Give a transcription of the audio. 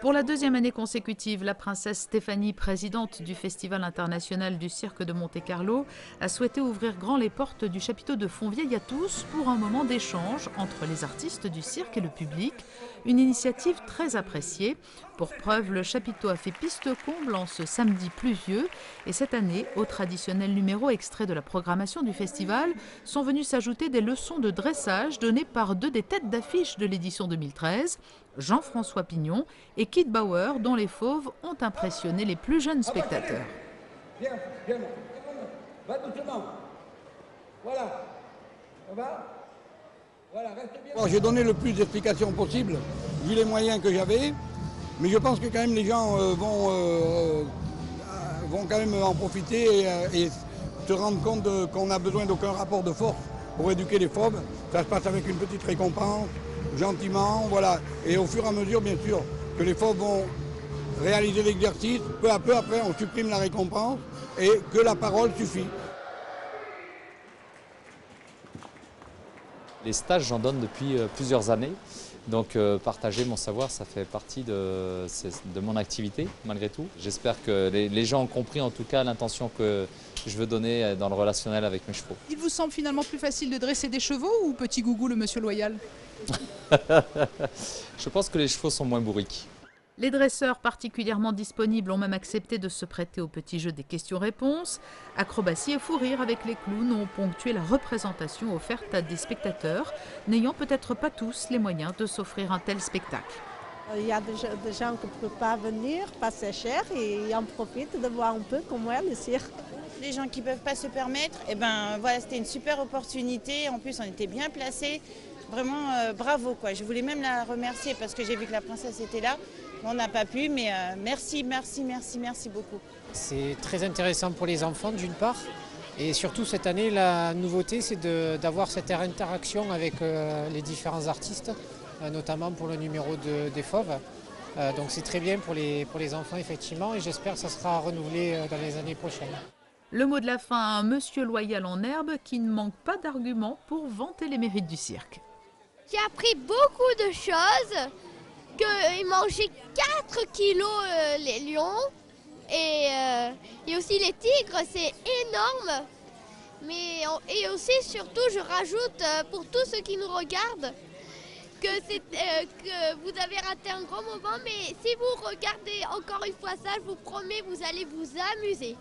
Pour la deuxième année consécutive, la princesse Stéphanie, présidente du Festival international du cirque de Monte-Carlo, a souhaité ouvrir grand les portes du chapiteau de Fontvieille à tous pour un moment d'échange entre les artistes du cirque et le public. Une initiative très appréciée. Pour preuve, le chapiteau a fait piste comble en ce samedi pluvieux. Et cette année, au traditionnel numéro extrait de la programmation du festival, sont venus s'ajouter des leçons de dressage données par deux des têtes d'affiche de l'édition 2013, Jean-François Pignon et Kid Bauer, dont les fauves ont impressionné les plus jeunes spectateurs. Viens, va doucement. Voilà, ça va? Voilà, reste bien. Bon, j'ai donné le plus d'explications possible, vu les moyens que j'avais, mais je pense que quand même les gens vont quand même en profiter et se rendre compte qu'on n'a besoin d'aucun rapport de force pour éduquer les fauves. Ça se passe avec une petite récompense, gentiment, voilà. Et au fur et à mesure, bien sûr, que les fauves vont réaliser l'exercice, peu à peu après, on supprime la récompense et que la parole suffit. Les stages, j'en donne depuis plusieurs années. Donc partager mon savoir, ça fait partie de mon activité, malgré tout. J'espère que les gens ont compris en tout cas l'intention que je veux donner dans le relationnel avec mes chevaux. Il vous semble finalement plus facile de dresser des chevaux ou petit gougou le monsieur loyal? Je pense que les chevaux sont moins bourriques. Les dresseurs particulièrement disponibles ont même accepté de se prêter au petit jeu des questions-réponses. Acrobatie et fou rire avec les clowns ont ponctué la représentation offerte à des spectateurs, n'ayant peut-être pas tous les moyens de s'offrir un tel spectacle. Il y a des gens qui ne peuvent pas venir, pas c'est cher, et ils en profitent de voir un peu comment est le cirque. Les gens qui ne peuvent pas se permettre, eh ben, voilà, c'était une super opportunité. En plus, on était bien placés. Vraiment, bravo, quoi. Je voulais même la remercier parce que j'ai vu que la princesse était là. On n'a pas pu, mais merci beaucoup. C'est très intéressant pour les enfants d'une part. Et surtout cette année, la nouveauté, c'est d'avoir cette interaction avec les différents artistes, notamment pour le numéro des fauves. Donc c'est très bien pour les enfants, effectivement, et j'espère que ça sera renouvelé dans les années prochaines. Le mot de la fin à un monsieur loyal en herbe qui ne manque pas d'arguments pour vanter les mérites du cirque. J'ai appris beaucoup de choses, qu'ils mangeaient 4 kilos les lions, et aussi les tigres, c'est énorme. Et aussi, surtout, je rajoute pour tous ceux qui nous regardent, que vous avez raté un grand moment, mais si vous regardez encore une fois ça, je vous promets, vous allez vous amuser.